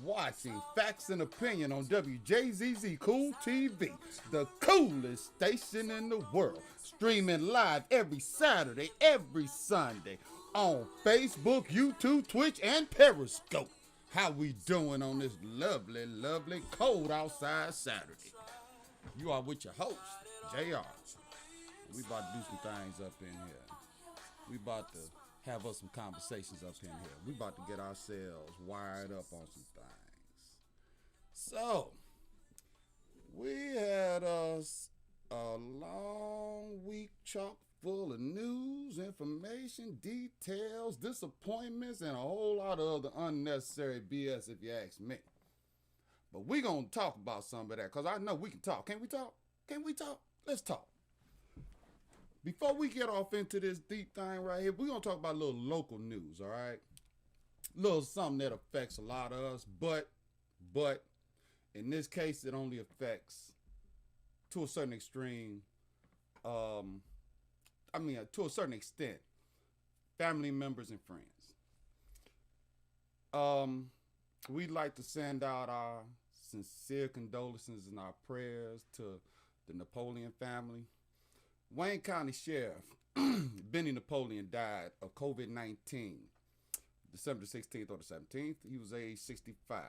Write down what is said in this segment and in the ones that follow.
watching Facts and Opinion on Wjzz Cool TV, the coolest station in the world. Streaming live every Saturday, every Sunday on Facebook, YouTube, Twitch, and Periscope. How we doing on this lovely, lovely cold outside Saturday? You are with your host, JR. We about to do some things up in here. We about to have us some conversations up in here. We about to get ourselves wired up on some things. So, we had us a long week chock full of news, information, details, disappointments, and a whole lot of other unnecessary BS if you ask me. But we gonna talk about some of that because I know we can talk. Can we talk? Can we talk? Let's talk. Before we get off into this deep thing right here, we're going to talk about a little local news, all right? A little something that affects a lot of us, but in this case, it only affects, to a certain extreme, to a certain extent, family members and friends. We'd like to send out our sincere condolences and our prayers to the Napoleon family. Wayne County Sheriff Benny Napoleon died of COVID-19 December 16th or the 17th. He was age 65.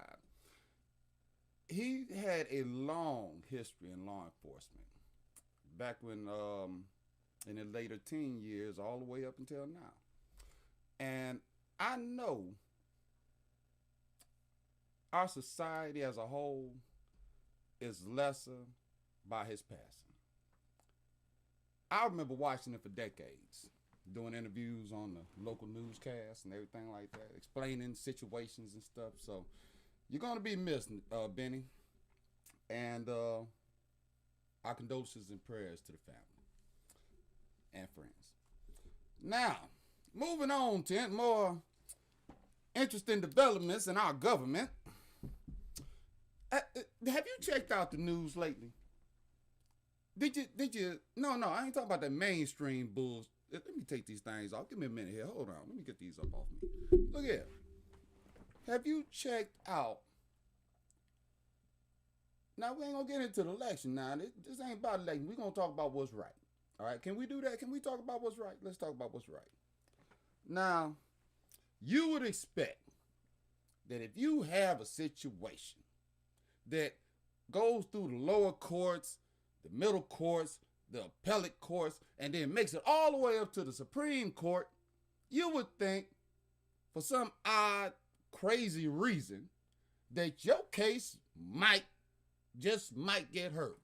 He had a long history in law enforcement back when in his later teen years all the way up until now. And I know our society as a whole is lesser by his passing. I remember watching it for decades, doing interviews on the local newscasts and everything like that, explaining situations and stuff. So you're going to be missed, Benny. And our condolences and prayers to the family and friends. Now, moving on to more interesting developments in our government. Have you checked out the news lately? Did you? No, I ain't talking about that mainstream bulls. Let me take these things off. Give me a minute here. Hold on. Let me get these up off me. Look here. Have you checked out? Now, we ain't going to get into the election now. This ain't about election. We're going to talk about what's right. All right? Can we do that? Can we talk about what's right? Let's talk about what's right. Now, you would expect that if you have a situation that goes through the lower courts, the middle courts, the appellate courts, and then makes it all the way up to the Supreme Court, you would think, for some odd, crazy reason, that your case might get heard.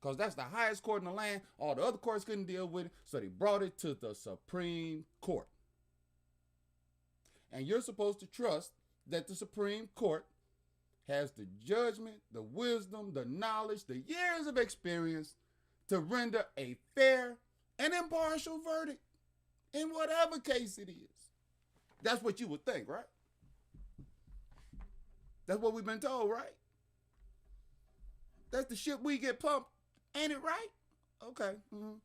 Because that's the highest court in the land. All the other courts couldn't deal with it, so they brought it to the Supreme Court. And you're supposed to trust that the Supreme Court has the judgment, the wisdom, the knowledge, the years of experience to render a fair and impartial verdict in whatever case it is. That's what you would think, right? That's what we've been told, right? That's the shit we get pumped. Ain't it right? Okay. Mm-hmm.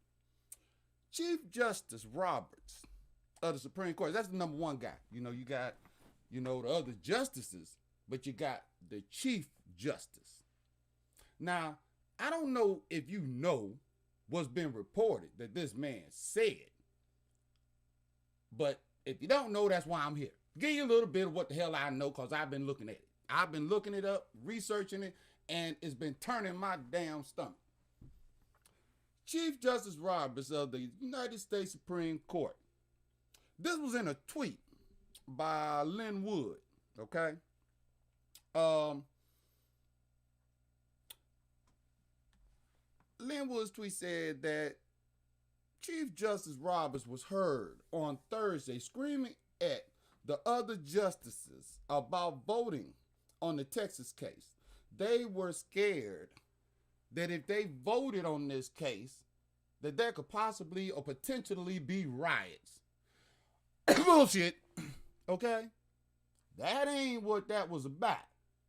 Chief Justice Roberts of the Supreme Court, that's the number one guy. You got, the other justices, but you got the Chief Justice. Now, I don't know if you know what's been reported that this man said, but if you don't know, that's why I'm here. Give you a little bit of what the hell I know, because I've been looking at it. I've been looking it up, researching it, and it's been turning my damn stomach. Chief Justice Roberts of the United States Supreme Court. This was in a tweet by Lynn Wood, okay? Lynn Wood's tweet said that Chief Justice Roberts was heard on Thursday screaming at the other justices about voting on the Texas case. They were scared that if they voted on this case, that there could possibly or potentially be riots. Bullshit. Okay? That ain't what that was about.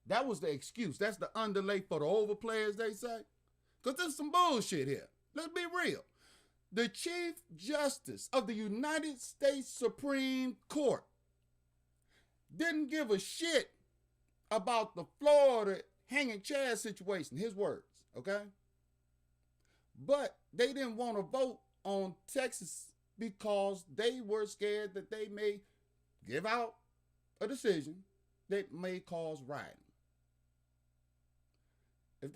That was the excuse. That's the underlay for the overplayers, they say. Because there's some bullshit here. Let's be real. The Chief Justice of the United States Supreme Court didn't give a shit about the Florida hanging chair situation, his words, okay? But they didn't want to vote on Texas because they were scared that they may give out a decision that may cause rioting. If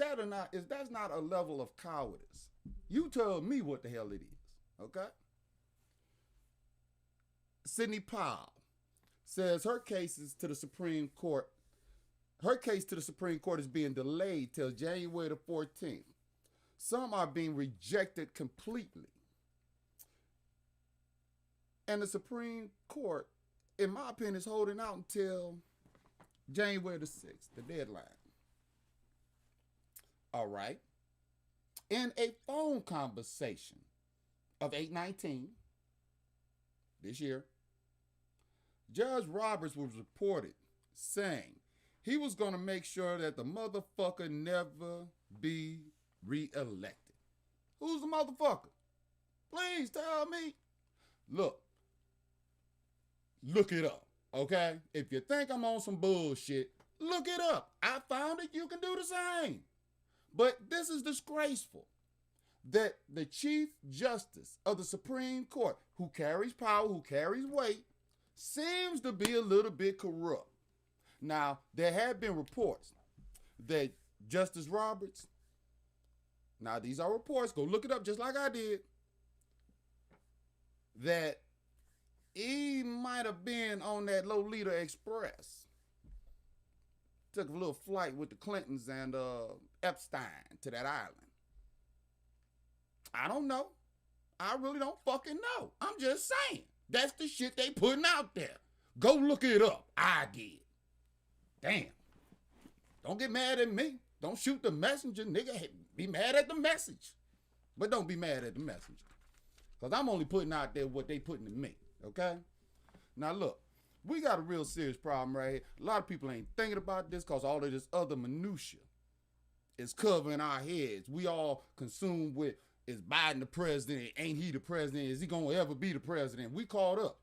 that's not a level of cowardice, you tell me what the hell it is, okay? Sidney Powell says her case to the Supreme Court is being delayed till January the 14th. Some are being rejected completely. And the Supreme Court, in my opinion, is holding out until January the 6th, the deadline. All right. In a phone conversation of 8/19 this year, Judge Roberts was reported saying he was going to make sure that the motherfucker never be reelected. Who's the motherfucker? Please tell me. Look it up, okay? If you think I'm on some bullshit, look it up. I found it. You can do the same. But this is disgraceful that the Chief Justice of the Supreme Court, who carries power, who carries weight, seems to be a little bit corrupt. Now, there have been reports that Justice Roberts, now these are reports, go look it up just like I did, that he might have been on that Lolita Express. Took a little flight with the Clintons and Epstein to that island. I don't know. I really don't fucking know. I'm just saying. That's the shit they putting out there. Go look it up. I did. Damn. Don't get mad at me. Don't shoot the messenger, nigga. Be mad at the message. But don't be mad at the messenger. Because I'm only putting out there what they putting to me. Okay? Now look. We got a real serious problem right here. A lot of people ain't thinking about this because all of this other minutia is covering our heads. We all consumed with, is Biden the president? Ain't he the president? Is he going to ever be the president? We caught up.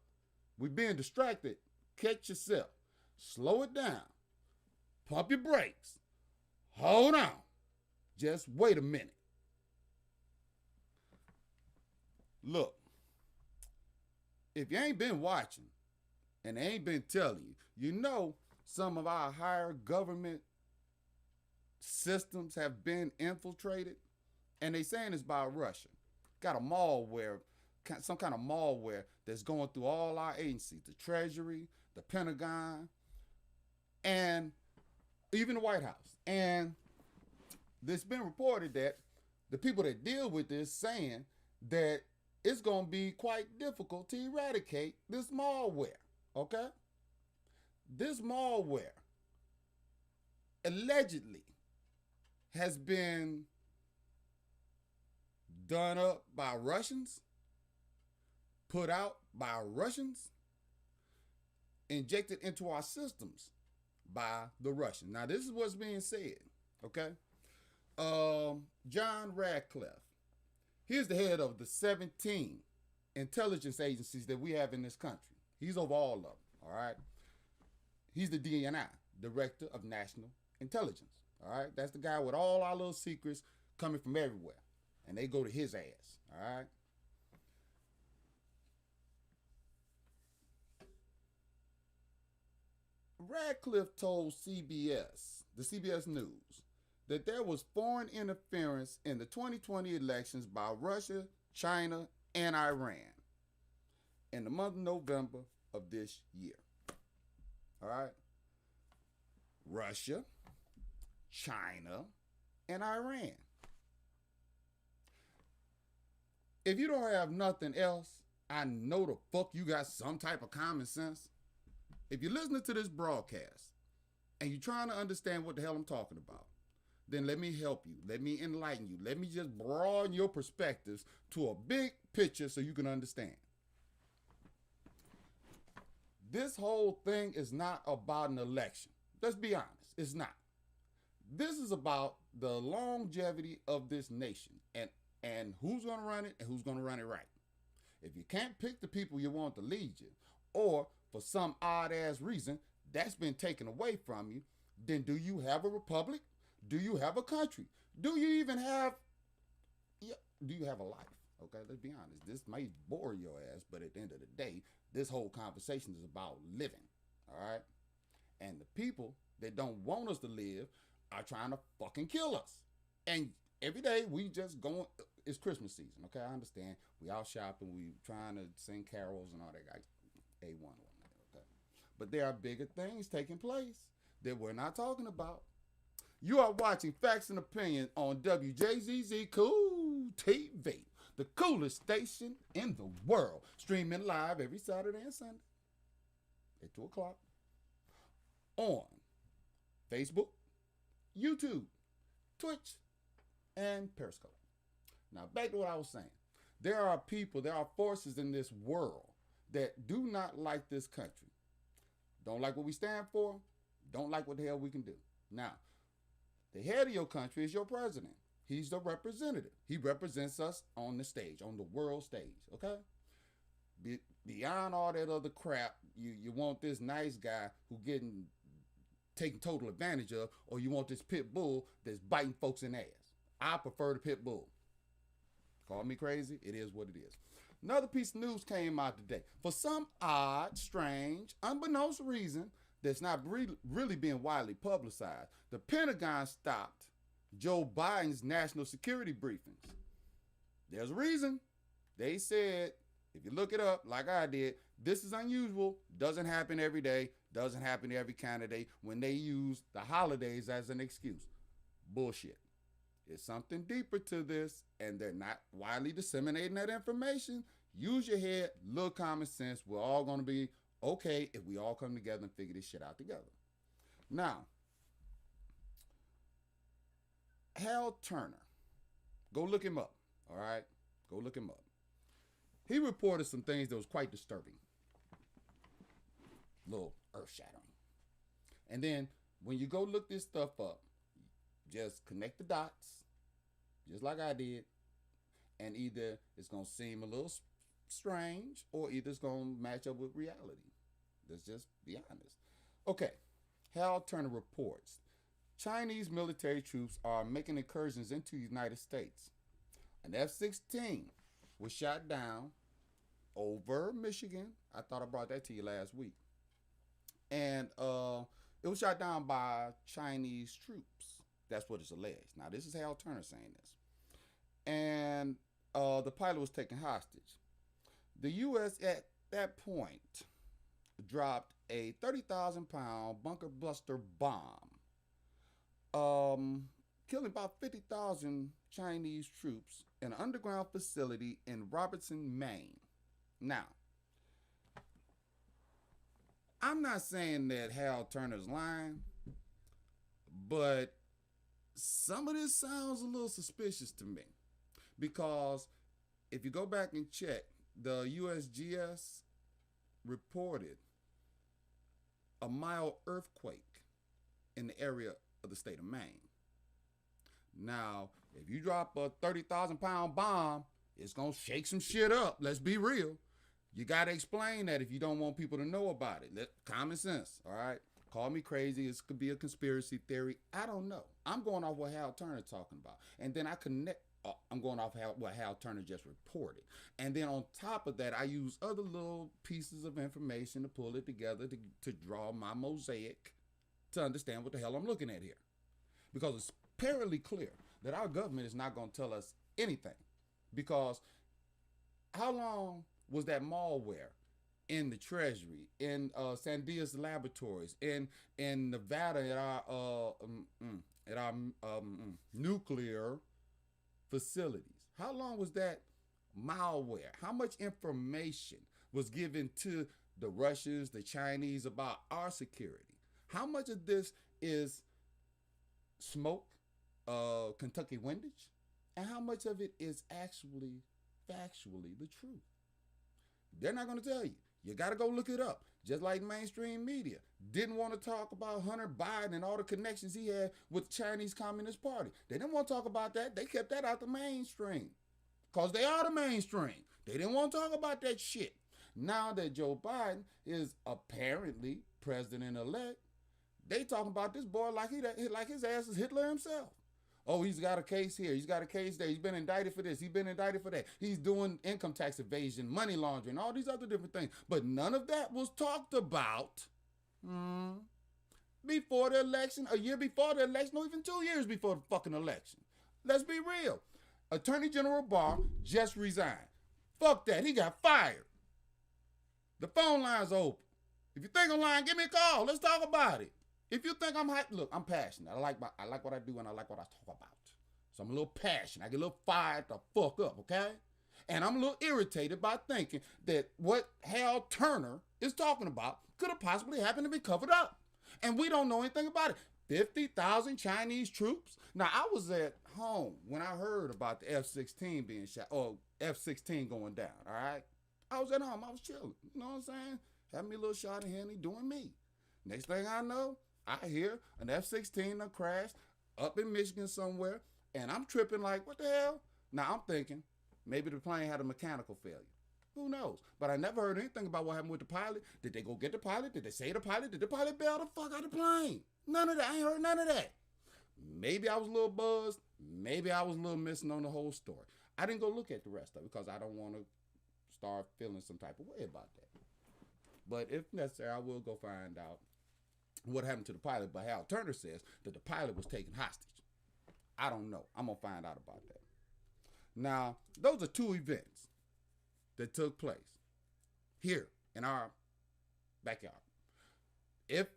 We being distracted. Catch yourself. Slow it down. Pump your brakes. Hold on. Just wait a minute. Look, if you ain't been watching, and they ain't been telling you, you know some of our higher government systems have been infiltrated, and they saying it's by Russia. Got a malware, some kind of malware that's going through all our agencies, the Treasury, the Pentagon, and even the White House. And it's been reported that the people that deal with this saying that it's going to be quite difficult to eradicate this malware. Okay? This malware allegedly has been done up by Russians, put out by Russians, injected into our systems by the Russians. Now, this is what's being said, okay? John Radcliffe, he's the head of the 17 intelligence agencies that we have in this country. He's over all of them, all right? He's the DNI, Director of National Intelligence, all right? That's the guy with all our little secrets coming from everywhere, and they go to his ass, all right? Radcliffe told CBS, the CBS News, that there was foreign interference in the 2020 elections by Russia, China, and Iran in the month of November of this year. All right? Russia, China, and Iran. If you don't have nothing else, I know the fuck you got some type of common sense. If you're listening to this broadcast and you're trying to understand what the hell I'm talking about, then let me help you. Let me enlighten you. Let me just broaden your perspectives to a big picture so you can understand. This whole thing is not about an election. Let's be honest. It's not. This is about the longevity of this nation and who's going to run it and who's going to run it right. If you can't pick the people you want to lead you, or for some odd ass reason that's been taken away from you, then do you have a republic? Do you have a country? Do you even have, do you have a life? Okay, let's be honest. This might bore your ass, but at the end of the day, this whole conversation is about living, all right? And the people that don't want us to live are trying to fucking kill us. And every day we just going, it's Christmas season, okay? I understand. We out shopping, we trying to sing carols and all that. A1 on that, okay? But there are bigger things taking place that we're not talking about. You are watching Facts and Opinion on Wjzz Cool TV, the coolest station in the world, streaming live every Saturday and Sunday at 2 o'clock on Facebook, YouTube, Twitch, and Periscope. Now, back to what I was saying. There are people, there are forces in this world that do not like this country. Don't like what we stand for, don't like what the hell we can do. Now, the head of your country is your president. He's the representative. He represents us on the stage, on the world stage, okay? Beyond all that other crap, you want this nice guy who getting taken total advantage of, or you want this pit bull that's biting folks in the ass. I prefer the pit bull. Call me crazy, it is what it is. Another piece of news came out today. For some odd, strange, unbeknownst reason that's not really being widely publicized, the Pentagon stopped Joe Biden's national security briefings. There's a reason. They said, if you look it up like I did, this is unusual, doesn't happen every day, doesn't happen to every candidate when they use the holidays as an excuse. Bullshit. It's something deeper to this, and they're not widely disseminating that information. Use your head, little common sense. We're all going to be okay if we all come together and figure this shit out together. Now, Hal Turner, go look him up, all right? Go look him up. He reported some things that was quite disturbing, a little earth-shattering. And then when you go look this stuff up, just connect the dots, just like I did, and either it's going to seem a little strange or either it's going to match up with reality. Let's just be honest. Okay, Hal Turner reports, Chinese military troops are making incursions into the United States. An F-16 was shot down over Michigan. I thought I brought that to you last week. And it was shot down by Chinese troops. That's what it's alleged. Now, this is Hal Turner saying this. And the pilot was taken hostage. The U.S. at that point dropped a 30,000-pound bunker buster bomb, killing about 50,000 Chinese troops in an underground facility in Robertson, Maine. Now, I'm not saying that Hal Turner's lying, but some of this sounds a little suspicious to me, because if you go back and check, the USGS reported a mild earthquake in the area of the state of Maine. Now, if you drop a 30,000-pound bomb, it's going to shake some shit up. Let's be real. You got to explain that if you don't want people to know about it. Common sense, all right? Call me crazy. This could be a conspiracy theory. I don't know. I'm going off what Hal Turner talking about. And then I'm going off what Hal Turner just reported. And then on top of that, I use other little pieces of information to pull it together to draw my mosaic to understand what the hell I'm looking at here. Because it's apparently clear that our government is not going to tell us anything. Because how long was that malware in the Treasury, in Sandia's laboratories, in Nevada at our nuclear facilities? How long was that malware? How much information was given to the Russians, the Chinese about our security? How much of this is smoke, Kentucky windage, and how much of it is actually factually the truth? They're not going to tell you. You got to go look it up. Just like mainstream media didn't want to talk about Hunter Biden and all the connections he had with the Chinese Communist Party. They didn't want to talk about that. They kept that out the mainstream because they are the mainstream. They didn't want to talk about that shit. Now that Joe Biden is apparently president-elect, They talking about this boy like like his ass is Hitler himself. Oh, he's got a case here. He's got a case there. He's been indicted for this. He's been indicted for that. He's doing income tax evasion, money laundering, all these other different things. But none of that was talked about before the election, a year before the election, or even 2 years before the fucking election. Let's be real. Attorney General Barr just resigned. Fuck that. He got fired. The phone line's open. If you think I'm lying, give me a call. Let's talk about it. If you think I'm hyped, look, I'm passionate. I like what I do and I like what I talk about. So I'm a little passionate. I get a little fired the fuck up, okay? And I'm a little irritated by thinking that what Hal Turner is talking about could have possibly happened to be covered up. And we don't know anything about it. 50,000 Chinese troops. Now, I was at home when I heard about the F-16 being shot, or F-16 going down, all right? I was at home. I was chilling. You know what I'm saying? Having me a little shot of Henny, doing me. Next thing I know, I hear an F-16 done crashed up in Michigan somewhere, and I'm tripping like, what the hell? Now, I'm thinking maybe the plane had a mechanical failure. Who knows? But I never heard anything about what happened with the pilot. Did they go get the pilot? Did they say the pilot? Did the pilot bail the fuck out of the plane? None of that. I ain't heard none of that. Maybe I was a little buzzed. Maybe I was a little missing on the whole story. I didn't go look at the rest of it because I don't want to start feeling some type of way about that. But if necessary, I will go find out what happened to the pilot. But Hal Turner says that the pilot was taken hostage. I don't know. I'm going to find out about that. Now, those are two events that took place here in our backyard. If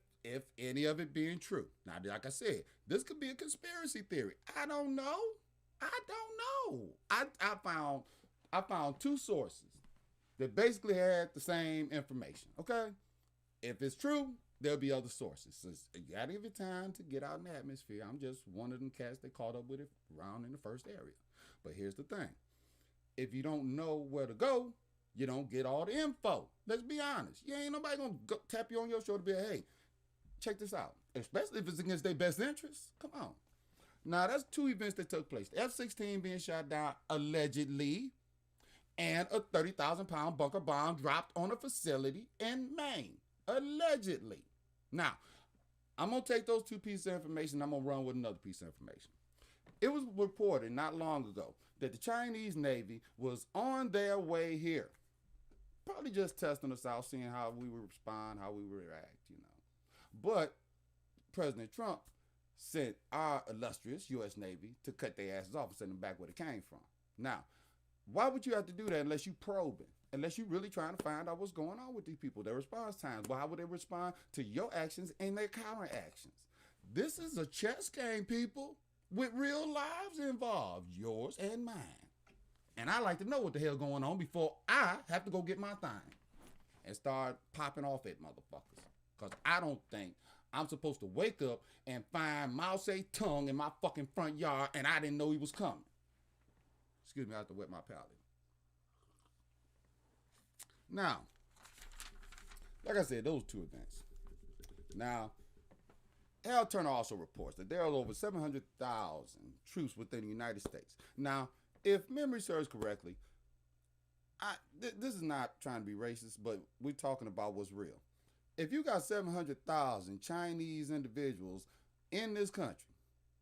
any of it being true. Now, like I said, this could be a conspiracy theory. I don't know. I found two sources that basically had the same information. Okay? If it's true, there'll be other sources. So you gotta give it time to get out in the atmosphere. I'm just one of them cats that caught up with it around in the first area. But here's the thing. If you don't know where to go, you don't get all the info. Let's be honest. You ain't nobody gonna tap you on your shoulder and be like, hey, check this out. Especially if it's against their best interests. Come on. Now, that's two events that took place. The F-16 being shot down allegedly, and a 30,000-pound bunker bomb dropped on a facility in Maine. Allegedly. Now, I'm going to take those two pieces of information and I'm going to run with another piece of information. It was reported not long ago that the Chinese Navy was on their way here. Probably just testing us out, seeing how we would respond, how we would react, you know. But President Trump sent our illustrious U.S. Navy to cut their asses off and send them back where they came from. Now, why would you have to do that unless you probing? Unless you're really trying to find out what's going on with these people, their response times. Well, how would they respond to your actions and their counter actions? This is a chess game, people, with real lives involved, yours and mine. And I like to know what the hell going on before I have to go get my thing and start popping off at motherfuckers. Because I don't think I'm supposed to wake up and find Mao Zedong in my fucking front yard and I didn't know he was coming. Excuse me, I have to wet my palate. Now, like I said, those two events. Now, Hal Turner also reports that there are over 700,000 troops within the United States. Now, if memory serves correctly, this is not trying to be racist, but we're talking about what's real. If you got 700,000 Chinese individuals in this country,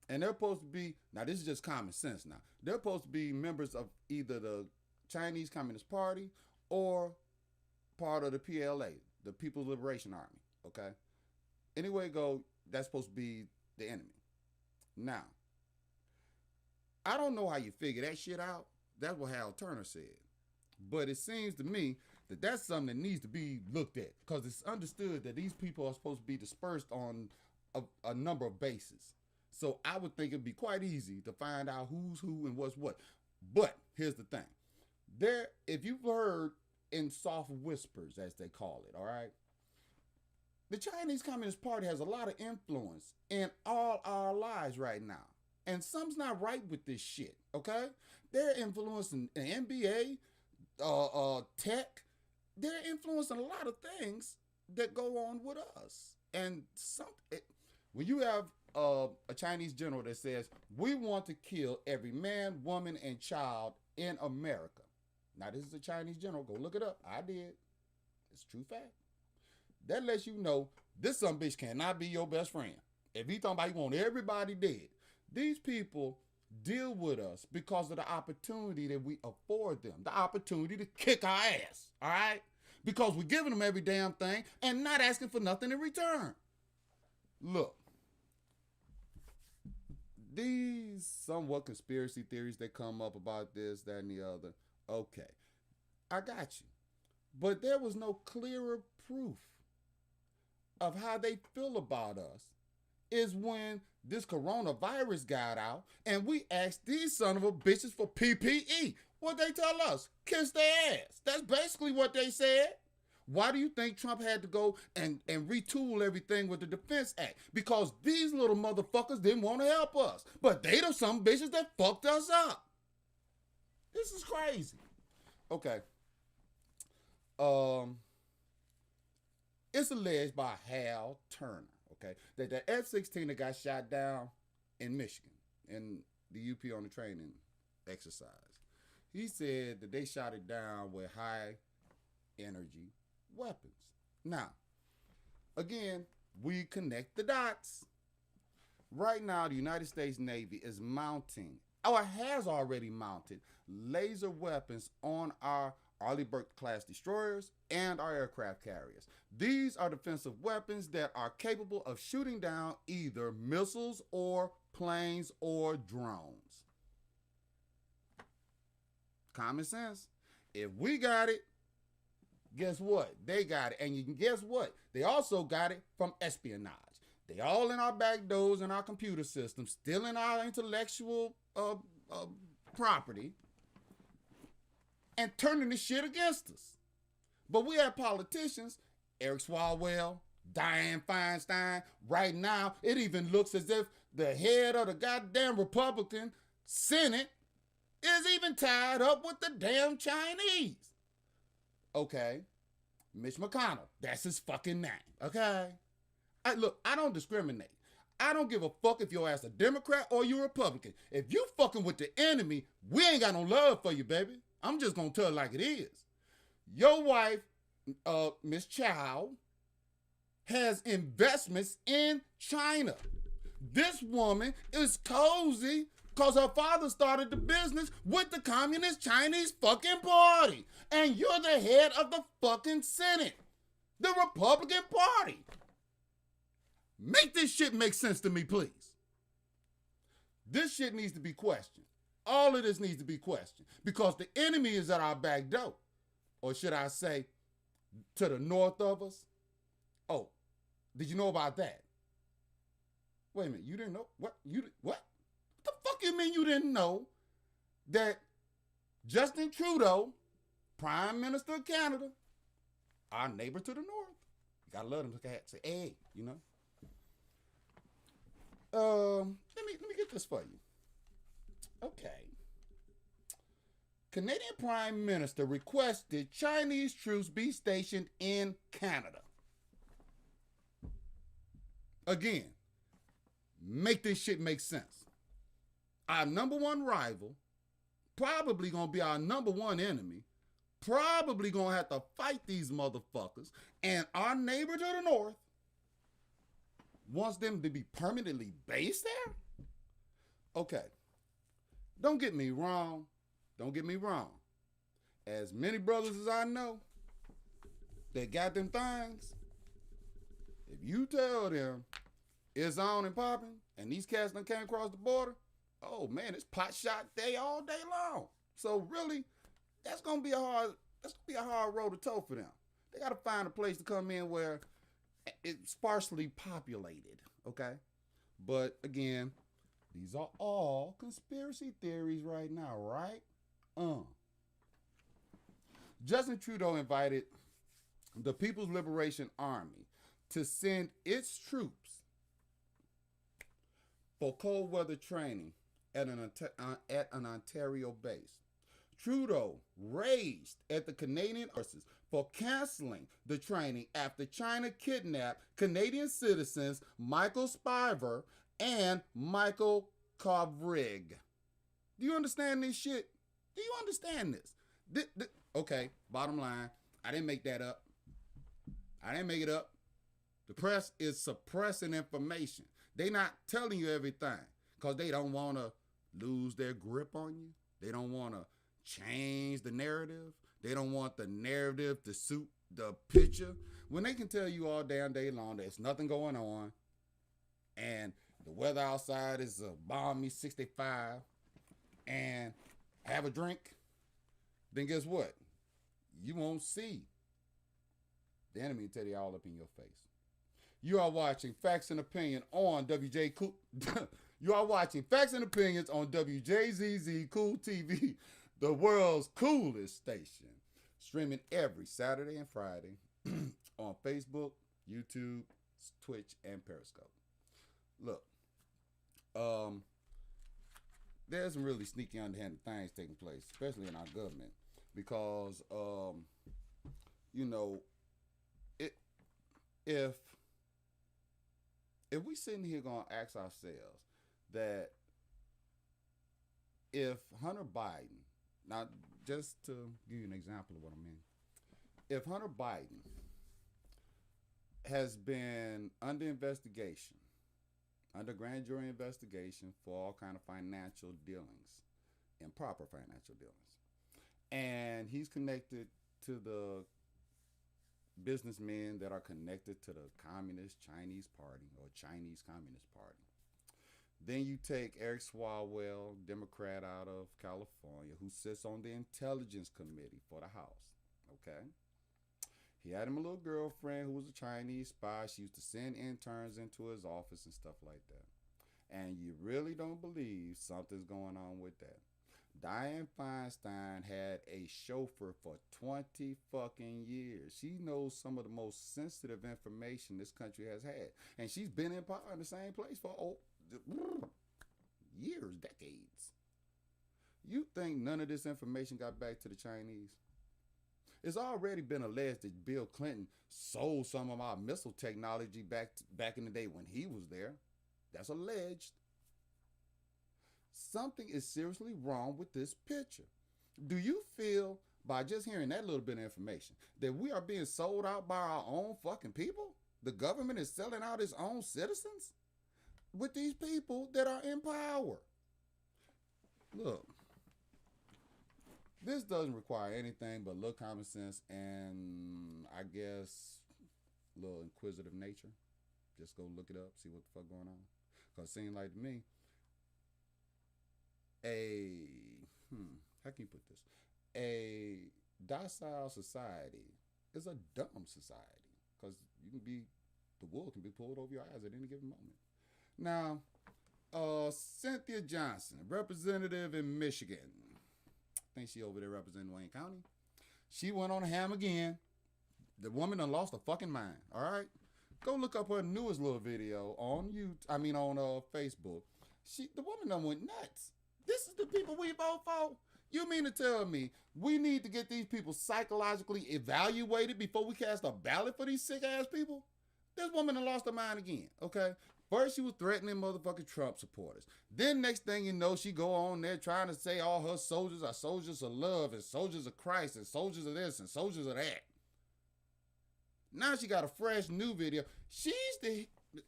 and they're supposed to be, now this is just common sense now, they're supposed to be members of either the Chinese Communist Party or part of the PLA, the People's Liberation Army, okay? Anyway go, that's supposed to be the enemy. Now, I don't know how you figure that shit out. That's what Hal Turner said. But it seems to me that that's something that needs to be looked at because it's understood that these people are supposed to be dispersed on a number of bases. So I would think it'd be quite easy to find out who's who and what's what. But here's the thing. If you've heard in soft whispers, as they call it, all right? The Chinese Communist Party has a lot of influence in all our lives right now. And something's not right with this shit, okay? They're influencing the NBA, tech. They're influencing a lot of things that go on with us. And when you have a Chinese general that says, we want to kill every man, woman, and child in America. Now, this is a Chinese general. Go look it up. I did. It's true fact. That lets you know This some bitch cannot be your best friend. If he talking about he want everybody dead, these people deal with us because of the opportunity that we afford them, the opportunity to kick our ass, all right? Because we're giving them every damn thing and not asking for nothing in return. Look, these somewhat conspiracy theories that come up about this, that, and the other, okay, I got you. But there was no clearer proof of how they feel about us is when this coronavirus got out and we asked these son of a bitches for PPE. What they tell us? Kiss their ass. That's basically what they said. Why do you think Trump had to go and retool everything with the Defense Act? Because these little motherfuckers didn't want to help us. But they the some bitches that fucked us up. This is crazy. Okay. It's alleged by Hal Turner, okay, that the F-16 that got shot down in Michigan in the UP on the training exercise. He said that they shot it down with high energy weapons. Now, again, we connect the dots. Right now, the United States Navy is mounting, or has already mounted, laser weapons on our Arleigh Burke-class destroyers and our aircraft carriers. These are defensive weapons that are capable of shooting down either missiles or planes or drones. Common sense. If we got it, guess what? They got it. And you can guess what? They also got it from espionage. They all in our back doors and our computer systems, stealing our intellectual property and turning this shit against us. But we have politicians, Eric Swalwell, Dianne Feinstein. Right now, it even looks as if the head of the goddamn Republican Senate is even tied up with the damn Chinese. Okay, Mitch McConnell, that's his fucking name, okay? Look, I don't discriminate. I don't give a fuck if your ass a Democrat or you Republican. If you fucking with the enemy, we ain't got no love for you, baby. I'm just gonna tell it like it is. Your wife, Miss Chow, has investments in China. This woman is cozy because her father started the business with the Communist Chinese fucking party. And you're the head of the fucking Senate, the Republican Party. Make this shit make sense to me, please. This shit needs to be questioned. All of this needs to be questioned because the enemy is at our back door. Or should I say, to the north of us? Oh, did you know about that? Wait a minute, you didn't know? What? What the fuck you mean you didn't know that Justin Trudeau, Prime Minister of Canada, our neighbor to the north, you gotta love them to say, hey, you know? Let me get this for you. Okay. Canadian Prime Minister requested Chinese troops be stationed in Canada. Again, make this shit make sense. Our number one rival, probably gonna be our number one enemy, probably gonna have to fight these motherfuckers, and our neighbor to the north wants them to be permanently based there? Okay. Don't get me wrong. Don't get me wrong. As many brothers as I know that got them things, if you tell them it's on and popping and these cats done came across the border, oh man, it's pot shot day all day long. So really, that's gonna be a hard road to toe for them. They gotta find a place to come in where it's sparsely populated, okay? But again, these are all conspiracy theories right now, right? Justin Trudeau invited the People's Liberation Army to send its troops for cold weather training at an Ontario base. Trudeau raged at the Canadian forces for canceling the training after China kidnapped Canadian citizens Michael Spivey and Michael Kovrig. Do you understand this shit? Do you understand this? Okay, bottom line, I didn't make that up. I didn't make it up. The press is suppressing information. They not telling you everything because they don't want to lose their grip on you. They don't want to change the narrative. They don't want the narrative to suit the picture. When they can tell you all damn day long there's nothing going on and the weather outside is a balmy 65 and have a drink, then guess what? You won't see the enemy until they all up in your face. You are watching Facts and Opinion on WJ Cool. You are watching Facts and Opinions on Wjzz Cool TV, the world's coolest station, streaming every Saturday and Friday on Facebook, YouTube, Twitch, and Periscope. Look, there's some really sneaky, underhanded things taking place, especially in our government, because you know, if we sitting here gonna ask ourselves that if Hunter Biden, now just to give you an example of what I mean, if Hunter Biden has been under investigation, under grand jury investigation for all kind of financial dealings, improper financial dealings, and he's connected to the businessmen that are connected to the Communist Chinese Party or Chinese Communist Party. Then you take Eric Swalwell, Democrat out of California, who sits on the Intelligence Committee for the House. Okay? He had him a little girlfriend who was a Chinese spy. She used to send interns into his office and stuff like that. And you really don't believe something's going on with that. Dianne Feinstein had a chauffeur for 20 fucking years. She knows some of the most sensitive information this country has had. And she's been in power in the same place for years, decades. You think none of this information got back to the Chinese? It's already been alleged that Bill Clinton sold some of our missile technology back in the day when he was there. That's alleged. Something is seriously wrong with this picture. Do you feel, by just hearing that little bit of information, that we are being sold out by our own fucking people? The government is selling out its own citizens with these people that are in power. Look, this doesn't require anything but a little common sense and, I guess, a little inquisitive nature. Just go look it up, see what the fuck going on. Because it seems like to me, how can you put this? A docile society is a dumb society, because the wool can be pulled over your eyes at any given moment. Now, Cynthia Johnson, representative in Michigan, I think she over there representing Wayne County. She went on a ham again. The woman done lost her fucking mind. All right, go look up her newest little video on Facebook. The woman done went nuts. This is the people we vote for? You mean to tell me we need to get these people psychologically evaluated before we cast a ballot for these sick-ass people? This woman done lost her mind again, okay? First, she was threatening motherfucking Trump supporters. Then next thing you know, she go on there trying to say all her soldiers are soldiers of love and soldiers of Christ and soldiers of this and soldiers of that. Now she got a fresh new video.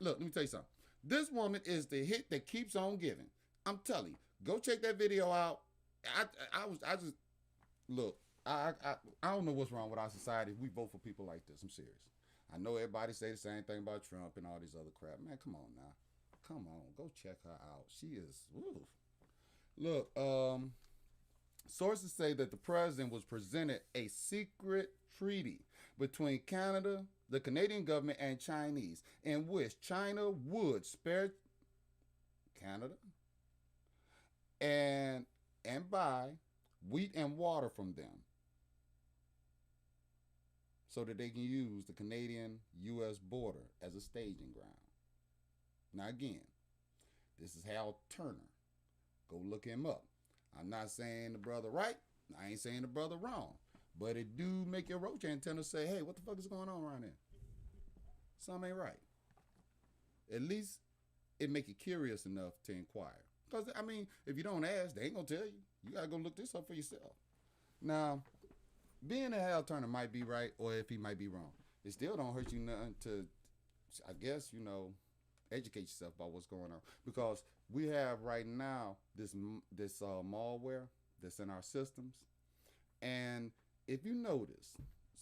Look, let me tell you something. This woman is the hit that keeps on giving. I'm telling you. Go check that video out. I don't know what's wrong with our society. We vote for people like this. I'm serious. I know everybody say the same thing about Trump and all these other crap. Man, come on now. Come on. Go check her out. She is, woo. Look, sources say that the president was presented a secret treaty between Canada, the Canadian government, and Chinese, in which China would spare Canada and buy wheat and water from them so that they can use the Canadian-U.S. border as a staging ground. Now again, this is Hal Turner. Go look him up. I'm not saying the brother right. I ain't saying the brother wrong. But it do make your roach antenna say, hey, what the fuck is going on around here? Something ain't right. At least it make you curious enough to inquire. Because, I mean, if you don't ask, they ain't going to tell you. You got to go look this up for yourself. Now, being that Hal Turner might be right or if he might be wrong, it still don't hurt you nothing to I guess, educate yourself about what's going on, because we have right now this malware that's in our systems, and if you notice,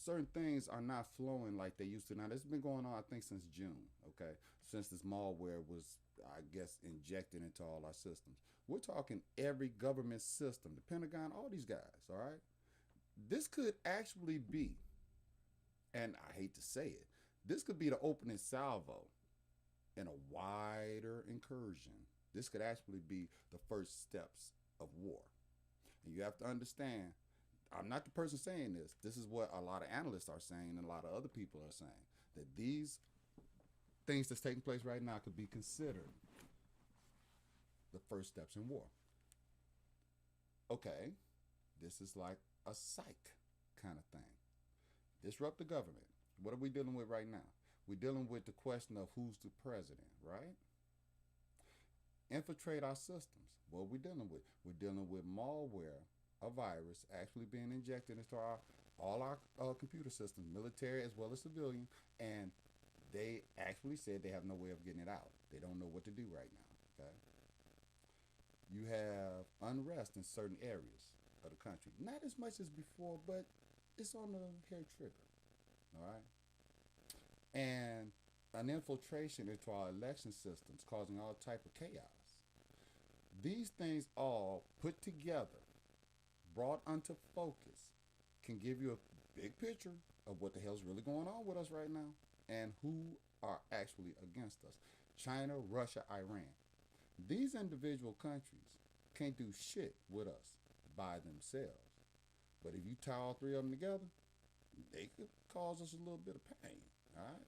certain things are not flowing like they used to. Now, this has been going on, I think, since June. Okay, since this malware was, I guess, injected into all our systems. We're talking every government system, the Pentagon, all these guys. All right, this could actually be, and I hate to say it, this could be the opening salvo in a wider incursion. This could actually be the first steps of war. And you have to understand, I'm not the person saying this. This is what a lot of analysts are saying and a lot of other people are saying, that these things that's taking place right now could be considered the first steps in war. Okay, this is like a psych kind of thing. Disrupt the government. What are we dealing with right now? We're dealing with the question of who's the president, right? Infiltrate our systems. What are we dealing with? We're dealing with malware, a virus actually being injected into all our computer systems, military as well as civilian, and they actually said they have no way of getting it out. They don't know what to do right now, okay? You have unrest in certain areas of the country. Not as much as before, but it's on the hair trigger, all right? And an infiltration into our election systems, causing all type of chaos. These things all put together, brought onto focus, can give you a big picture of what the hell's really going on with us right now and who are actually against us. China, Russia, Iran. These individual countries can't do shit with us by themselves. But if you tie all three of them together, they could cause us a little bit of pain, all right?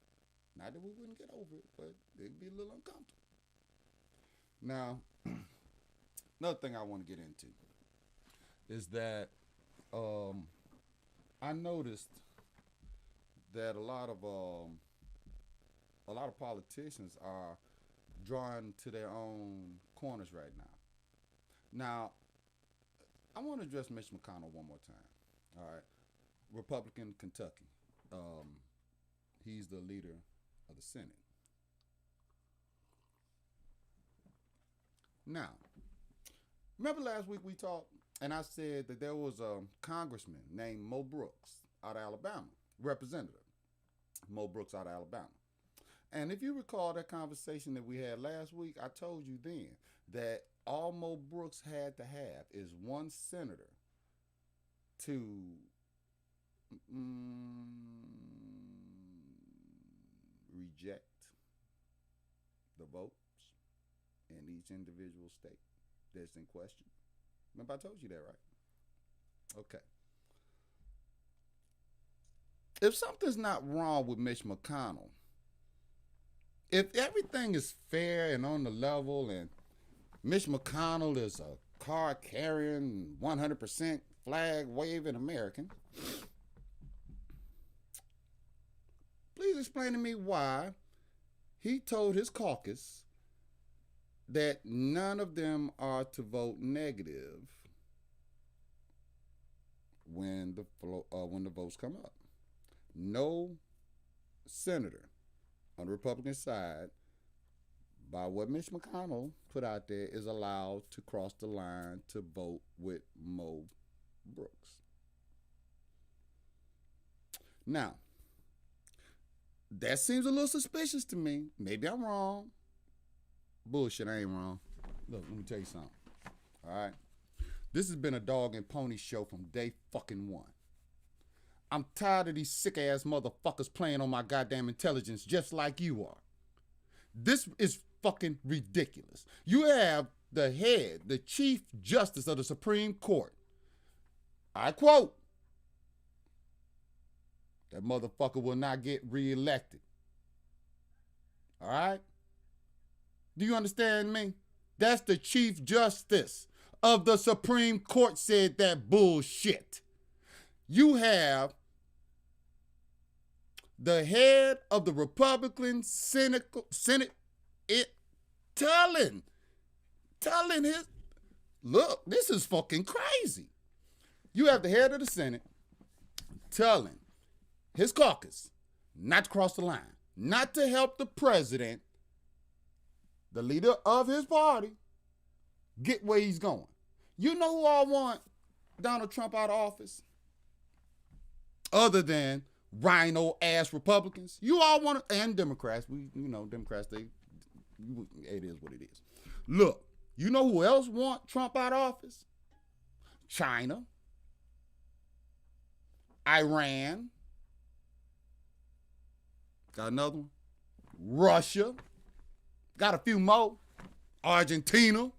Not that we wouldn't get over it, but it'd be a little uncomfortable. Now, another thing I want to get into is that I noticed that a lot of politicians are drawn to their own corners right now. Now, I want to address Mitch McConnell one more time. All right, Republican Kentucky. He's the leader of the Senate. Now, remember last week we talked, and I said that there was a congressman named Mo Brooks out of Alabama, representative Mo Brooks out of Alabama. And if you recall that conversation that we had last week, I told you then that all Mo Brooks had to have is one senator to reject the votes in each individual state that's in question. Remember I told you that, right? Okay. If something's not wrong with Mitch McConnell, if everything is fair and on the level and Mitch McConnell is a card-carrying, 100% flag-waving American, please explain to me why he told his caucus that none of them are to vote negative when the votes come up. No senator on the Republican side, by what Mitch McConnell put out there, is allowed to cross the line to vote with Mo Brooks. Now, that seems a little suspicious to me. Maybe I'm wrong. Bullshit, I ain't wrong. Look, let me tell you something. All right? This has been a dog and pony show from day fucking one. I'm tired of these sick-ass motherfuckers playing on my goddamn intelligence just like you are. This is fucking ridiculous. You have the head, the Chief Justice of the Supreme Court. I quote, that motherfucker will not get reelected. All right? Do you understand me? That's the Chief Justice of the Supreme Court said that bullshit. You have the head of the Republican Senate telling his, look, this is fucking crazy. You have the head of the Senate telling his caucus not to cross the line. not to help the president, the leader of his party, get where he's going. You know who all want Donald Trump out of office? Other than rhino ass Republicans. You all want to, and Democrats. Democrats, it is what it is. Look, you know who else want Trump out of office? China, Iran, got another one, Russia, got a few more, Argentina,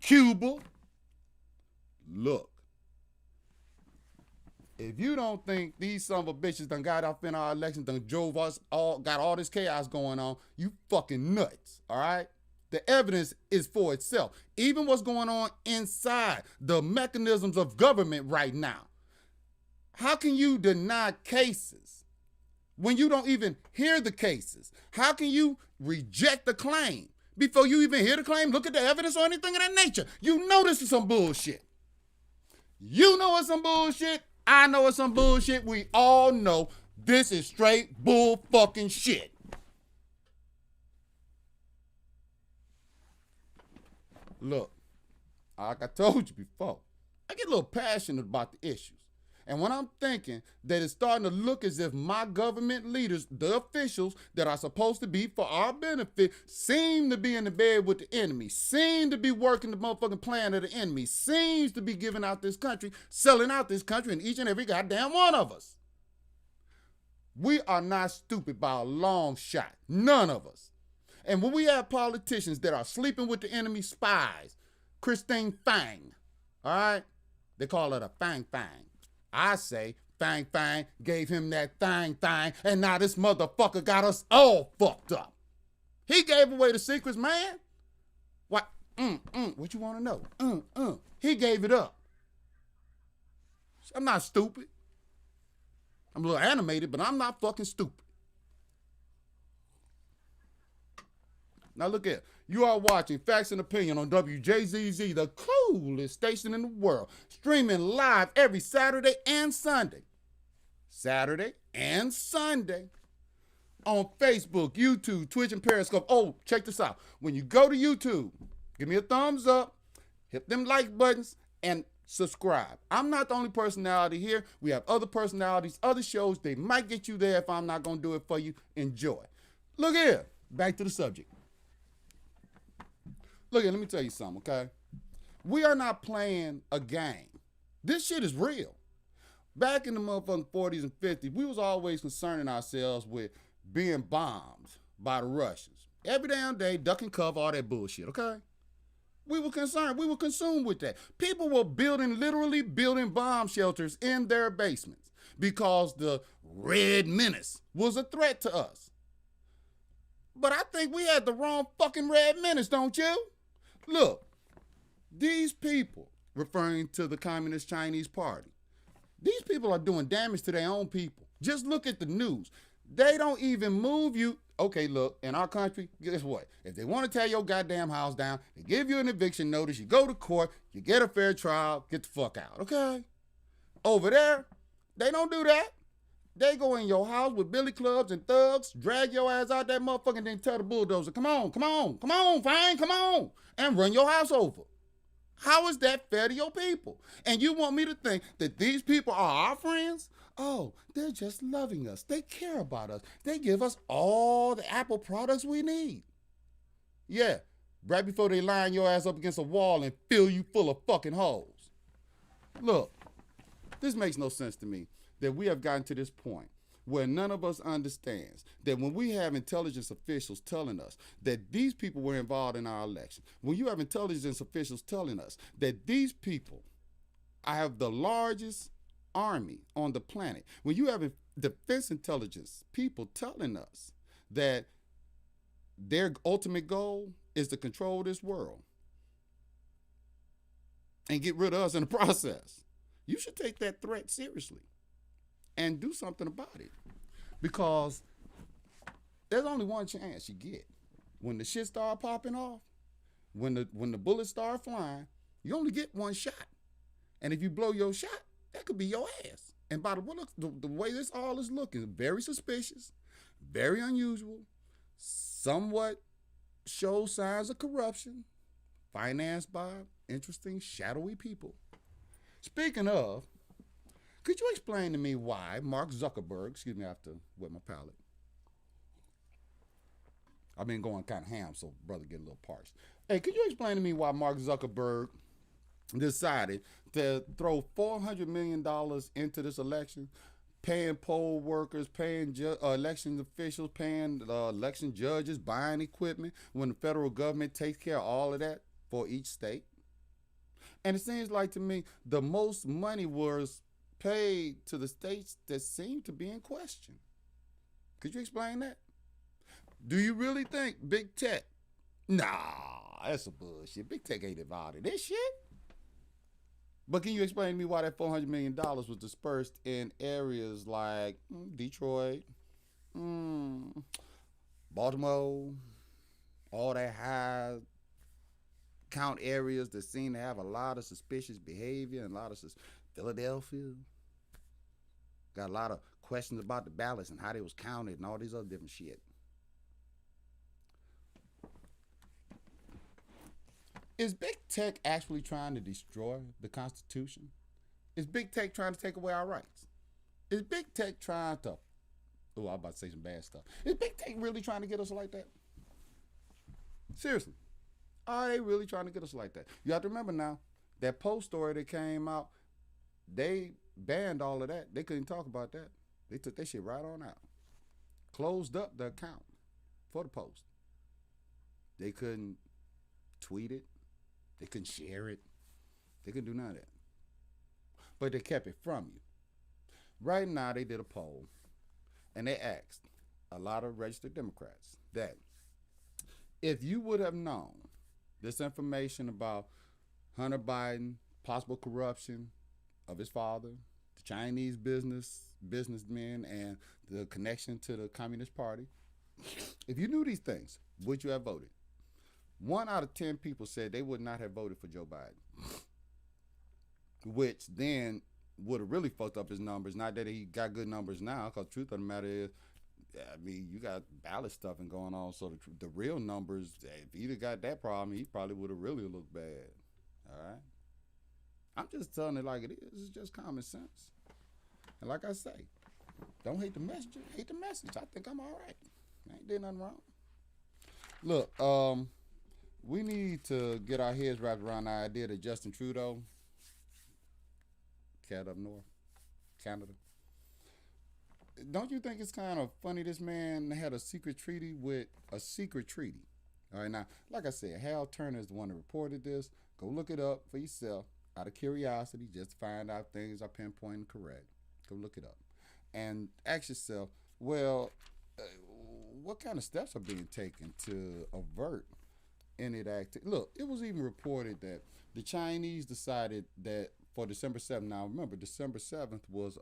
Cuba. Look, if you don't think these son of a bitches done got up in our election, done drove us all, got all this chaos going on, you fucking nuts, all right? The evidence is for itself. Even what's going on inside the mechanisms of government right now. How can you deny cases when you don't even hear the cases? How can you reject the claim before you even hear the claim, look at the evidence or anything of that nature? You know this is some bullshit. You know it's some bullshit. I know it's some bullshit. We all know this is straight bull fucking shit. Look, like I told you before, I get a little passionate about the issues. And when I'm thinking that it's starting to look as if my government leaders, the officials that are supposed to be for our benefit, seem to be in the bed with the enemy, seem to be working the motherfucking plan of the enemy, seems to be giving out this country, selling out this country, and each and every goddamn one of us. We are not stupid by a long shot. None of us. And when we have politicians that are sleeping with the enemy spies, Christine Fang, all right? They call it a Fang Fang. I say Fang Fang gave him that Fang Fang, and now this motherfucker got us all fucked up. He gave away the secrets, man. What? What you want to know? He gave it up. I'm not stupid. I'm a little animated, but I'm not fucking stupid. Now look at it. You are watching Facts and Opinion on WJZZ, the coolest station in the world, streaming live every Saturday and Sunday. Saturday and Sunday. On Facebook, YouTube, Twitch, and Periscope. Oh, check this out. When you go to YouTube, give me a thumbs up, hit them like buttons, and subscribe. I'm not the only personality here. We have other personalities, other shows. They might get you there if I'm not going to do it for you. Enjoy. Look here. Back to the subject. Look, let me tell you something, okay? We are not playing a game. This shit is real. Back in the motherfucking 40s and 50s, we was always concerning ourselves with being bombed by the Russians. Every damn day, duck and cover, all that bullshit, okay? We were concerned. We were consumed with that. People were literally building bomb shelters in their basements because the Red Menace was a threat to us. But I think we had the wrong fucking Red Menace, don't you? Look, these people, referring to the Communist Chinese Party, these people are doing damage to their own people. Just look at the news. They don't even move you. Okay, look, in our country, guess what? If they want to tear your goddamn house down, they give you an eviction notice, you go to court, you get a fair trial, get the fuck out, okay? Over there, they don't do that. They go in your house with billy clubs and thugs, drag your ass out that motherfucker, and then tell the bulldozer, come on, fine, come on, and run your house over. How is that fair to your people? And you want me to think that these people are our friends? Oh, they're just loving us. They care about us. They give us all the Apple products we need. Yeah, right before they line your ass up against a wall and fill you full of fucking holes. Look, this makes no sense to me. That we have gotten to this point where none of us understands that when we have intelligence officials telling us that these people were involved in our election, when you have intelligence officials telling us that these people have the largest army on the planet, when you have defense intelligence people telling us that their ultimate goal is to control this world and get rid of us in the process, you should take that threat seriously and do something about it. Because there's only one chance you get. When the shit start popping off, when the bullets start flying, you only get one shot. And if you blow your shot, that could be your ass. And by the way this all is looking, very suspicious, very unusual, somewhat shows signs of corruption, financed by interesting, shadowy people. Speaking of, could you explain to me why Mark Zuckerberg, excuse me, I have to wet my palate. I've been going kind of ham, so brother get a little parched. Hey, could you explain to me why Mark Zuckerberg decided to throw $400 million into this election, paying poll workers, paying election officials, paying election judges, buying equipment, when the federal government takes care of all of that for each state? And it seems like to me the most money was paid to the states that seem to be in question. Could you explain that? Do you really think big tech? Nah, that's a bullshit. Big tech ain't involved in this shit. But can you explain to me why that $400 million was dispersed in areas like Detroit, Baltimore, all that high count areas that seem to have a lot of suspicious behavior and a lot of Philadelphia got a lot of questions about the ballots and how they was counted and all these other different shit. Is big tech actually trying to destroy the Constitution? Is big tech trying to take away our rights? Is big tech trying to, oh, I was about to say some bad stuff. Is big tech really trying to get us like that? Seriously, are they really trying to get us like that? You have to remember now, that Post story that came out, they banned all of that. They couldn't talk about that. They took that shit right on out. Closed up the account for the Post. They couldn't tweet it. They couldn't share it. They couldn't do none of that. But they kept it from you. Right now, they did a poll, and they asked a lot of registered Democrats that if you would have known this information about Hunter Biden, possible corruption of his father, the Chinese businessmen, and the connection to the Communist Party, if you knew these things, would you have voted? 1 out of 10 people said they would not have voted for Joe Biden, which then would have really fucked up his numbers. Not that he got good numbers now, because the truth of the matter is, I mean, you got ballot stuffing going on, so the real numbers, if he'd have got that problem, he probably would have really looked bad. All right? I'm just telling it like it is. It's just common sense. And like I say, don't hate the messenger, hate the message. I think I'm all right. I ain't did nothing wrong. Look, we need to get our heads wrapped around the idea that Justin Trudeau, cat up north, Canada, don't you think it's kind of funny this man had a secret treaty with a secret treaty? All right, now, like I said, Hal Turner is the one that reported this. Go look it up for yourself out of curiosity, just to find out things are pinpointed correct. Go look it up. And ask yourself, well, what kind of steps are being taken to avert any of that? Look, it was even reported that the Chinese decided that for December 7th, now remember, December 7th was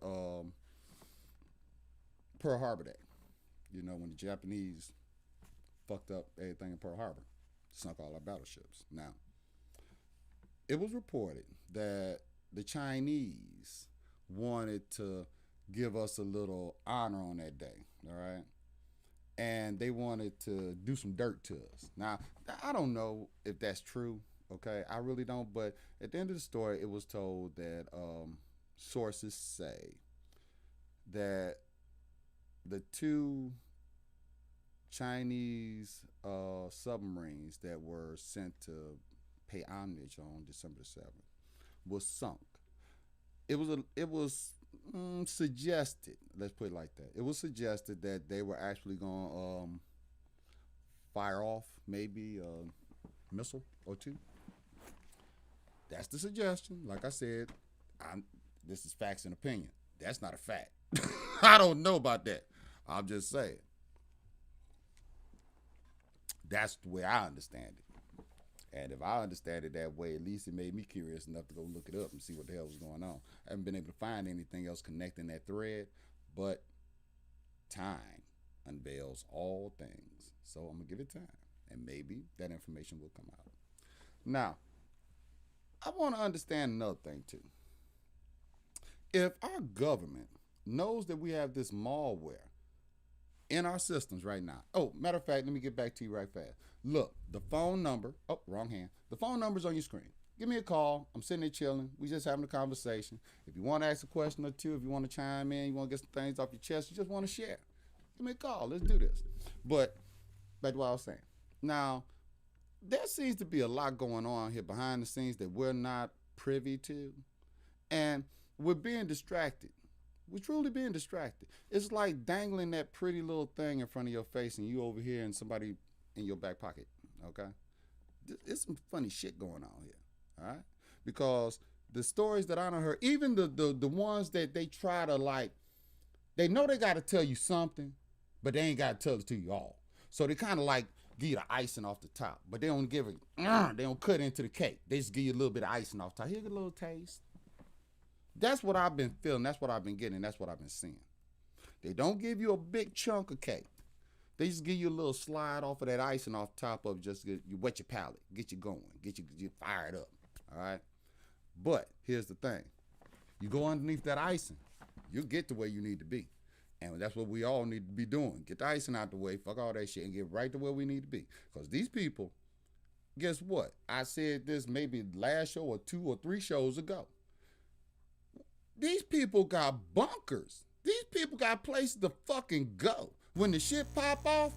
Pearl Harbor Day. You know, when the Japanese fucked up everything in Pearl Harbor, sunk all our battleships. Now, it was reported that the Chinese wanted to give us a little honor on that day, all right? And they wanted to do some dirt to us. Now, I don't know if that's true, okay? I really don't, but at the end of the story, it was told that sources say that the 2 Chinese submarines that were sent to pay homage on December 7th was sunk. It was suggested, let's put it like that. It was suggested that they were actually going to fire off maybe a missile or 2. That's the suggestion. Like I said, this is facts and opinion. That's not a fact. I don't know about that. I'm just saying. That's the way I understand it. And if I understand it that way, at least it made me curious enough to go look it up and see what the hell was going on. I haven't been able to find anything else connecting that thread, but time unveils all things. So I'm going to give it time, and maybe that information will come out. Now, I want to understand another thing, too. If our government knows that we have this malware in our systems right now. Oh, matter of fact, let me get back to you right fast. Look, the phone number, oh, wrong hand. The phone number's on your screen. Give me a call. I'm sitting there chilling. We just having a conversation. If you want to ask a question or two, if you want to chime in, you want to get some things off your chest, you just want to share, give me a call. Let's do this. But back to what I was saying. Now, there seems to be a lot going on here behind the scenes that we're not privy to. And we're being distracted. We're truly being distracted. It's like dangling that pretty little thing in front of your face and you over here and somebody in your back pocket, okay? There's some funny shit going on here, all right? Because the stories that I done heard, even the ones that they try to like, they know they got to tell you something, but they ain't got to tell it to you all. So they kind of like give you the icing off the top, but they don't give it, they don't cut into the cake. They just give you a little bit of icing off the top. Here's a little taste. That's what I've been feeling. That's what I've been getting. That's what I've been seeing. They don't give you a big chunk of cake. They just give you a little slide off of that icing off top of just you wet your palate, get you going, get you fired up. All right. But here's the thing: you go underneath that icing, you'll get to where you need to be, and that's what we all need to be doing. Get the icing out the way, fuck all that shit, and get right to where we need to be. Because these people, guess what? I said this maybe last show or 2 or 3 shows ago. These people got bunkers. These people got places to fucking go. When the shit pop off,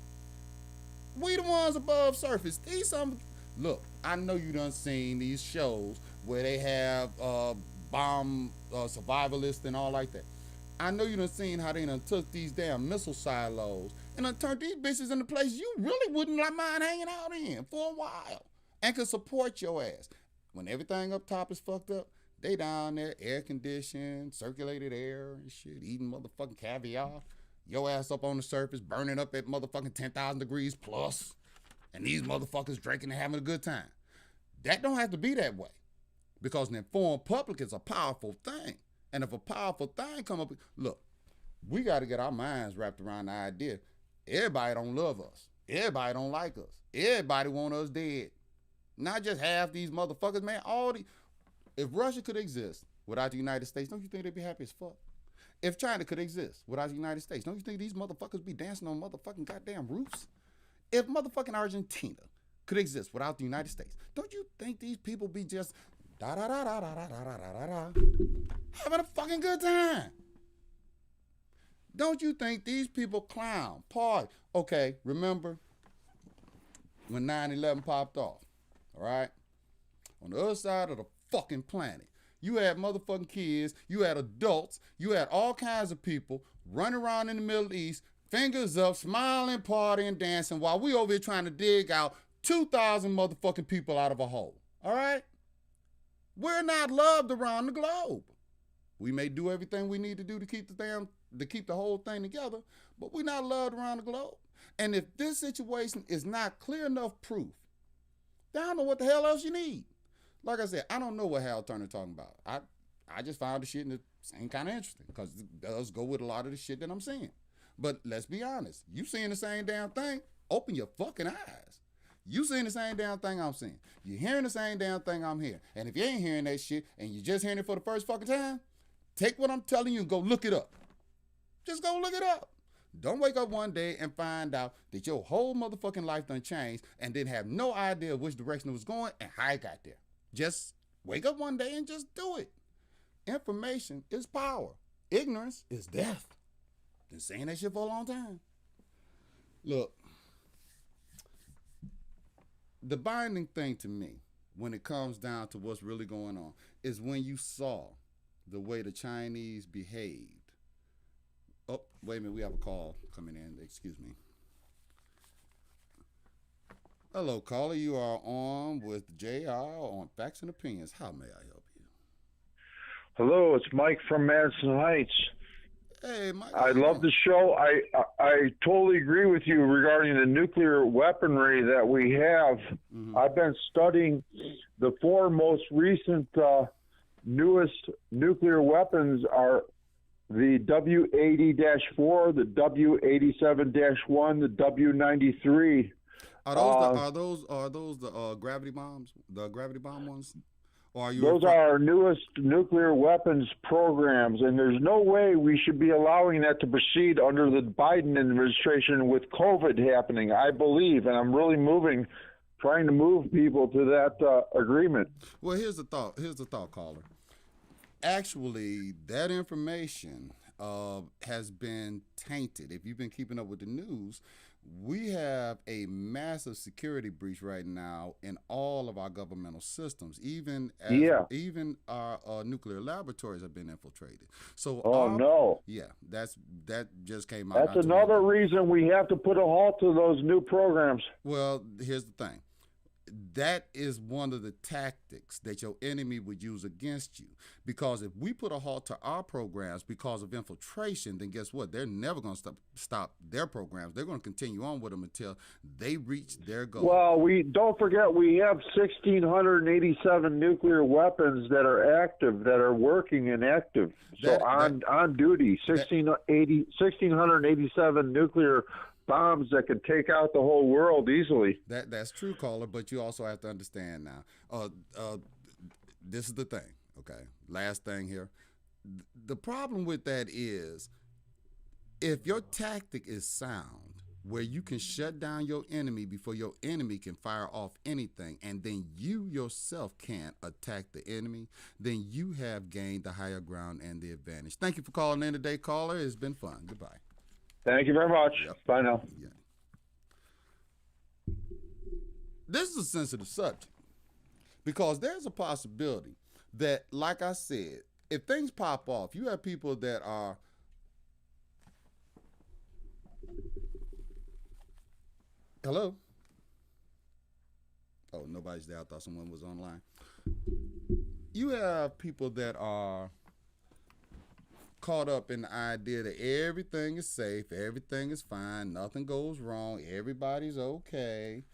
we the ones above surface. Look, I know you done seen these shows where they have bomb survivalists and all like that. I know you done seen how they done took these damn missile silos and done turned these bitches into places you really wouldn't mind hanging out in for a while and could support your ass. When everything up top is fucked up, they down there, air conditioned, circulated air and shit, eating motherfucking caviar. Your ass up on the surface, burning up at motherfucking 10,000 degrees plus. And these motherfuckers drinking and having a good time. That don't have to be that way. Because an informed public is a powerful thing. And if a powerful thing come up, look, we got to get our minds wrapped around the idea. Everybody don't love us. Everybody don't like us. Everybody want us dead. Not just half these motherfuckers, man. If Russia could exist without the United States, don't you think they'd be happy as fuck? If China could exist without the United States, don't you think these motherfuckers be dancing on motherfucking goddamn roofs? If motherfucking Argentina could exist without the United States, don't you think these people be just da-da-da-da-da-da-da-da-da-da, having a fucking good time? Don't you think these people clown, party? Okay, remember when 9/11 popped off, all right? On the other side of the fucking planet, you had motherfucking kids, you had adults, you had all kinds of people running around in the Middle East, fingers up, smiling, partying, dancing, while we over here trying to dig out 2,000 motherfucking people out of a hole. All right? We're not loved around the globe. We may do everything we need to do to keep the whole thing together, but we're not loved around the globe. And if this situation is not clear enough proof, then I don't know what the hell else you need. Like I said, I don't know what Hal Turner talking about. I just found the shit in the same kind of interesting because it does go with a lot of the shit that I'm seeing. But let's be honest. You seeing the same damn thing? Open your fucking eyes. You seeing the same damn thing I'm seeing. You hearing the same damn thing I'm hearing. And if you ain't hearing that shit and you just hearing it for the first fucking time, take what I'm telling you and go look it up. Just go look it up. Don't wake up one day and find out that your whole motherfucking life done changed and then have no idea which direction it was going and how it got there. Just wake up one day and just do it. Information is power. Ignorance is death. Been saying that shit for a long time. Look, the binding thing to me when it comes down to what's really going on is when you saw the way the Chinese behaved. Oh, wait a minute, we have a call coming in. Excuse me. Hello, caller. You are on with JR on Facts and Opinions. How may I help you? Hello, it's Mike from Madison Heights. Hey, Mike. I love the show. I totally agree with you regarding the nuclear weaponry that we have. Mm-hmm. I've been studying the 4 most recent newest nuclear weapons are the W-80-4, the W-87-1, the W-93. Are those the gravity bombs? The gravity bomb ones? Or are you Those are our newest nuclear weapons programs, and there's no way we should be allowing that to proceed under the Biden administration with COVID happening, I believe, and I'm really trying to move people to that agreement. Well, here's the thought. Here's the thought, caller. Actually, that information has been tainted. If you've been keeping up with the news, we have a massive security breach right now in all of our governmental systems. Even our nuclear laboratories have been infiltrated. So, no! Yeah, that just came out. That's another reason we have to put a halt to those new programs. Well, here's the thing. That is one of the tactics that your enemy would use against you. Because if we put a halt to our programs because of infiltration, then guess what? They're never going to stop their programs. They're going to continue on with them until they reach their goal. Well, we don't forget we have 1,687 nuclear weapons that are active, that are working and active. On duty, 1,687 nuclear bombs that could take out the whole world easily. That's true, caller, but you also have to understand now. This is the thing, okay? Last thing here. The problem with that is if your tactic is sound, where you can shut down your enemy before your enemy can fire off anything, and then you yourself can't attack the enemy, then you have gained the higher ground and the advantage. Thank you for calling in today, caller. It's been fun. Goodbye. Thank you very much. Yep. Bye now. Yeah. This is a sensitive subject because there's a possibility that, like I said, if things pop off, you have people that are hello? Oh, nobody's there. I thought someone was online. You have people that are caught up in the idea that everything is safe, everything is fine, nothing goes wrong, everybody's okay.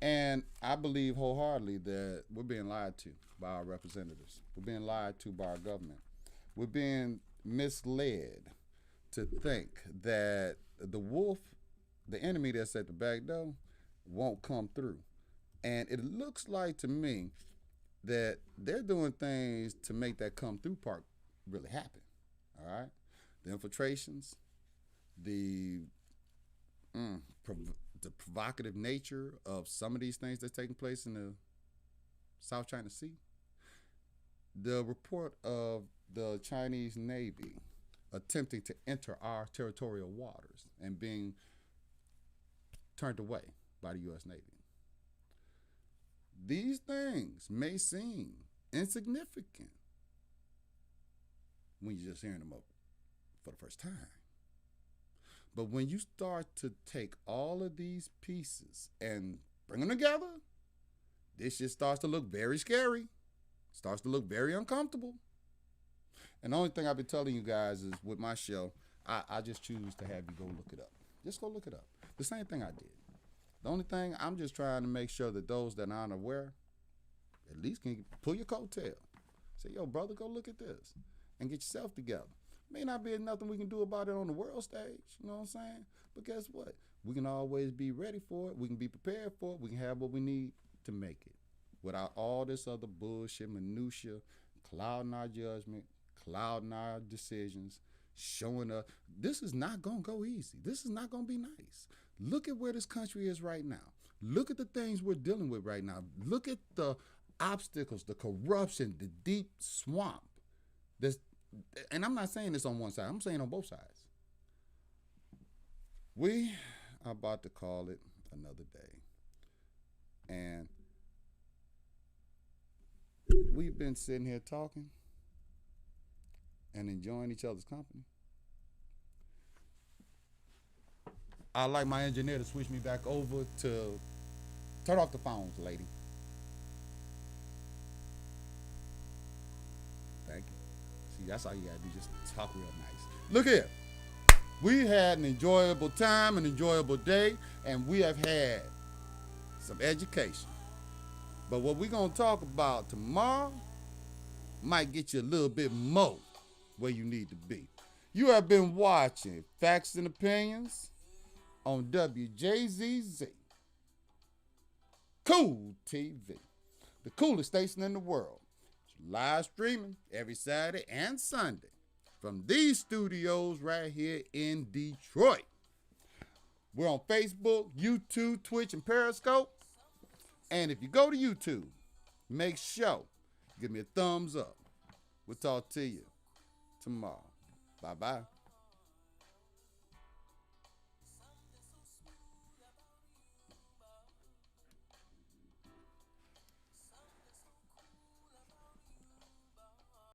And I believe wholeheartedly that we're being lied to by our representatives. We're being lied to by our government. We're being misled to think that the wolf, the enemy that's at the back door, won't come through. And it looks like to me that they're doing things to make that come through part really happen. All right, the infiltrations, the provocative nature of some of these things that's taking place in the South China Sea, the report of the Chinese Navy attempting to enter our territorial waters and being turned away by the U.S. Navy. These things may seem insignificant when you're just hearing them up for the first time. But when you start to take all of these pieces and bring them together, this just starts to look very scary, starts to look very uncomfortable. And the only thing I've been telling you guys is with my show, I just choose to have you go look it up. Just go look it up. The same thing I did. The only thing, I'm just trying to make sure that those that aren't aware at least can pull your coattail. Say, yo, brother, go look at this and get yourself together. May not be nothing we can do about it on the world stage, you know what I'm saying? But guess what? We can always be ready for it. We can be prepared for it. We can have what we need to make it without all this other bullshit, minutia, clouding our judgment, clouding our decisions, showing up. This is not going to go easy. This is not going to be nice. Look at where this country is right now. Look at the things we're dealing with right now. Look at the obstacles, the corruption, the deep swamp. And I'm not saying this on one side. I'm saying on both sides. We are about to call it another day. And we've been sitting here talking and enjoying each other's company. I'd like my engineer to switch me back over to turn off the phones, lady. Thank you. See, that's all you gotta do, just talk real nice. Look here. We had an enjoyable time, an enjoyable day, and we have had some education. But what we're gonna talk about tomorrow might get you a little bit more where you need to be. You have been watching Facts and Opinions on Wjzz Cool TV, the coolest station in the world. live streaming every Saturday and Sunday from these studios right here in Detroit. We're on Facebook, YouTube, Twitch, and Periscope. And if you go to YouTube, make sure you give me a thumbs up. We'll talk to you tomorrow. Bye-bye.